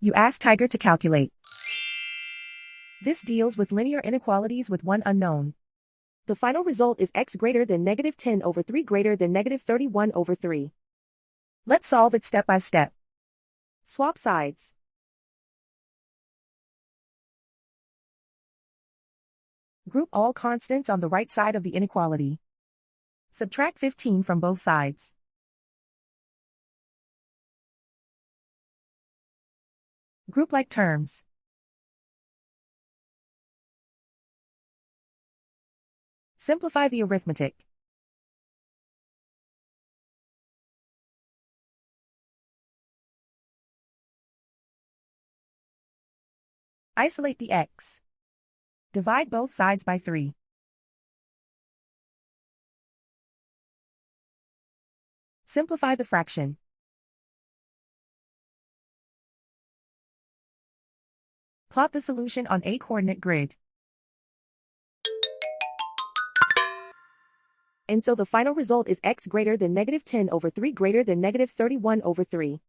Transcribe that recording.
You ask Tiger to calculate. This deals with linear inequalities with one unknown. The final result is x greater than negative 10 over 3 greater than negative 31 over 3. Let's solve it step by step. Swap sides. Group all constants on the right side of the inequality. Subtract 15 from both sides. Group like terms. Simplify the arithmetic. Isolate the x. Divide both sides by 3. Simplify the fraction. Plot the solution on a coordinate grid. And so the final result is x greater than negative 10 over 3 greater than negative 31 over 3.